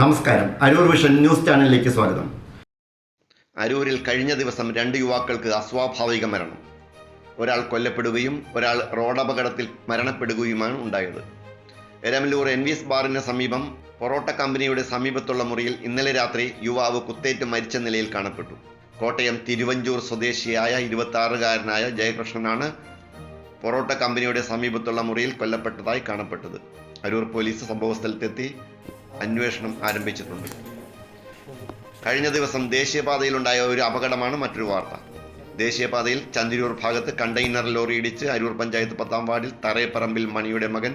നമസ്കാരം. Aroor vision news ചാനലിലേക്ക് സ്വാഗതം. അരൂരിൽ കഴിഞ്ഞ ദിവസം 2 യുവാക്കൾക്ക് അസ്വാഭാവിക മരണം. ഒരാൾ കൊല്ലപ്പെടുകയും ഒരാൾ റോഡപകടത്തിൽ മരണപ്പെടുകയുമാണ് ഉണ്ടായത്. എരമലൂർ NVS ബാറിന് സമീപം പൊറോട്ട കമ്പനിയുടെ സമീപത്തുള്ള മുറിയിൽ ഇന്നലെ രാത്രി യുവാവ് കുത്തേറ്റ് മരിച്ച നിലയിൽ കാണപ്പെട്ടു. കോട്ടയം തിരുവഞ്ചൂർ സ്വദേശിയായ 26-കാരനായ ജയകൃഷ്ണനാണ് പൊറോട്ട കമ്പനിയുടെ സമീപത്തുള്ള മുറിയിൽ കൊല്ലപ്പെട്ടതായി കാണപ്പെട്ടത്. അരൂർ പോലീസ് സംഭവസ്ഥലത്തെത്തി അന്വേഷണം ആരംഭിച്ചിട്ടുണ്ട്. കഴിഞ്ഞ ദിവസം ദേശീയപാതയിലുണ്ടായ ഒരു അപകടമാണ് മറ്റൊരു വാർത്ത. ദേശീയപാതയിൽ ചന്ദിരൂർ ഭാഗത്ത് കണ്ടെയ്നർ ലോറി ഇടിച്ച് അരൂർ പഞ്ചായത്ത് 10-ാം വാർഡിൽ തറേപ്പറമ്പിൽ മണിയുടെ മകൻ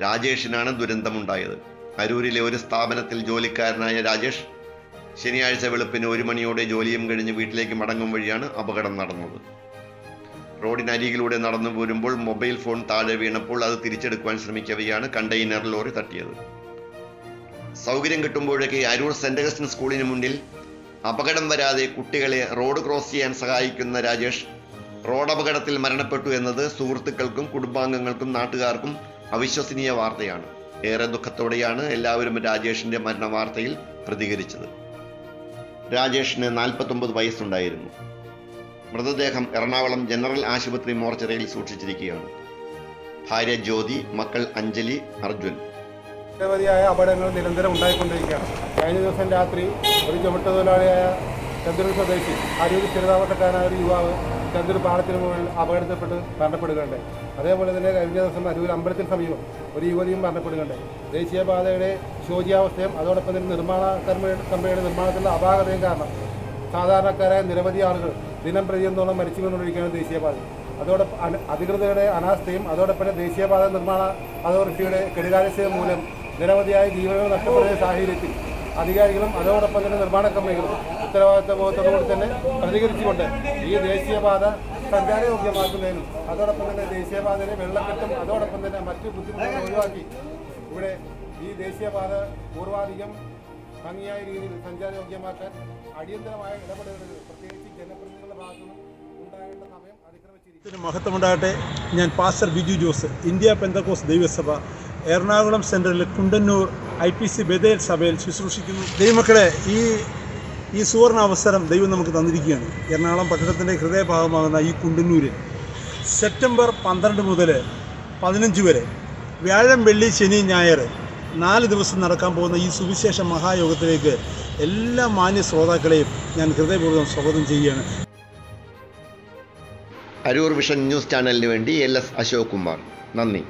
രാജേഷിനാണ് ദുരന്തമുണ്ടായത്. അരൂരിലെ ഒരു സ്ഥാപനത്തിൽ ജോലിക്കാരനായ രാജേഷ് ശനിയാഴ്ച വെളുപ്പിന് 1 മണിയോടെ ജോലിയും കഴിഞ്ഞ് വീട്ടിലേക്ക് മടങ്ങും വഴിയാണ് അപകടം നടന്നത്. റോഡിനരികിലൂടെ നടന്നു പോരുമ്പോൾ മൊബൈൽ ഫോൺ താഴെ വീണപ്പോൾ അത് തിരിച്ചെടുക്കുവാൻ ശ്രമിക്കവെയാണ് കണ്ടെയ്നർ ലോറി തട്ടിയത്. സൗകര്യം കിട്ടുമ്പോഴേക്ക് അരൂർ സെന്റ് അഗസ്റ്റിൻ സ്കൂളിന് മുന്നിൽ അപകടം വരാതെ കുട്ടികളെ റോഡ് ക്രോസ് ചെയ്യാൻ സഹായിക്കുന്ന രാജേഷ് റോഡപകടത്തിൽ മരണപ്പെട്ടു എന്നത് സുഹൃത്തുക്കൾക്കും കുടുംബാംഗങ്ങൾക്കും നാട്ടുകാർക്കും അവിശ്വസനീയ വാർത്തയാണ്. ഏറെ ദുഃഖത്തോടെയാണ് എല്ലാവരും രാജേഷിന്റെ മരണ വാർത്തയിൽ പ്രതികരിച്ചത്. രാജേഷിന് 49 വയസ്സുണ്ടായിരുന്നു. മൃതദേഹം എറണാകുളം ജനറൽ ആശുപത്രി മോർച്ചറിയിൽ സൂക്ഷിച്ചിരിക്കുകയാണ്. ഭാര്യ ജ്യോതി, മക്കൾ അഞ്ജലി, അർജുൻ. നിരവധിയായ അപകടങ്ങൾ നിരന്തരം ഉണ്ടായിക്കൊണ്ടിരിക്കുകയാണ്. കഴിഞ്ഞ ദിവസം രാത്രി ഒരു ചുമട്ടുതൊഴിലാളിയായ ചന്ദ്രൂർ സ്വദേശി അരൂർ സ്ഥിരതാമസക്കാരനായ ഒരു യുവാവ് ചന്ദ്രൂർ പാലത്തിന് മുകളിൽ അപകടത്തിൽപ്പെട്ട് മരണപ്പെടുകയുണ്ടായി. അതേപോലെ തന്നെ കഴിഞ്ഞ ദിവസം അരൂർ അമ്പലത്തിന് സമീപം ഒരു യുവതിയും മരണപ്പെടുകയുണ്ടായി. ദേശീയപാതയുടെ ശോചിയാവസ്ഥയും അതോടൊപ്പം തന്നെ നിർമ്മാണ കമ്പനിയുടെ നിർമ്മാണത്തിലുള്ള അപാകതയും കാരണം സാധാരണക്കാരായ നിരവധി ആളുകൾ ദിനം പ്രതിയെന്നോളം മരിച്ചു കൊണ്ടിരിക്കുകയാണ് ദേശീയപാത. അതോടൊപ്പം അധികൃതരുടെ അനാസ്ഥയും അതോടൊപ്പം ദേശീയപാത നിർമ്മാണ അതോറിറ്റിയുടെ കെടുകാര്യസ്ഥത മൂലം നിരവധിയായ ജീവനുകൾ നഷ്ടപ്പെടുന്ന സാഹചര്യത്തിൽ അധികാരികളും അതോടൊപ്പം തന്നെ നിർമ്മാണ കമ്പനികളും ഉത്തരവാദിത്തബോധത്തോടുകൂടി തന്നെ പ്രതികരിച്ചുകൊണ്ട് ഈ ദേശീയപാത സഞ്ചാരയോഗ്യമാക്കുന്നതിനും അതോടൊപ്പം തന്നെ ദേശീയപാതയിലെ വെള്ളക്കെട്ടും അതോടൊപ്പം തന്നെ മറ്റു ബുദ്ധിമുട്ടുകൾ ഒഴിവാക്കി ഇവിടെ ഈ ദേശീയപാത പൂർവാധികം ഭംഗിയായ രീതിയിൽ സഞ്ചാരയോഗ്യമാക്കാൻ അടിയന്തരമായ ഇടപെടലുകൾ പ്രത്യേകിച്ച് ജനപ്രതിനിധികളുടെ ഭാഗത്തുനിന്നും ഉണ്ടാകേണ്ട സമയം അതിക്രമിച്ചിരിക്കുന്നു. മഹത്വമുണ്ടാകട്ടെ. ഞാൻ pastor Biju Jose, India Pentecost ദൈവസഭ Ernakulam central Kundannoor IPC Bethel സഭയിൽ ശുശ്രൂഷിക്കുന്നു. ദൈവമക്കളെ, ഈ സുവർണ അവസരം ദൈവം നമുക്ക് തന്നിരിക്കുകയാണ്. എറണാകുളം പട്ടണത്തിൻ്റെ ഹൃദയഭാഗമാകുന്ന ഈ കുണ്ടന്നൂരിൽ സെപ്റ്റംബർ 12 മുതൽ 15 വരെ വ്യാഴം, വെള്ളി, ശനി, ഞായർ 4 ദിവസം നടക്കാൻ പോകുന്ന ഈ സുവിശേഷ മഹായോഗത്തിലേക്ക് എല്ലാ മാന്യ ശ്രോതാക്കളെയും ഞാൻ ഹൃദയപൂർവ്വം സ്വാഗതം ചെയ്യുകയാണ്. അരൂർ വിഷൻ ന്യൂസ് ചാനലിന് വേണ്ടി LS അശോക് കുമാർ. നന്ദി.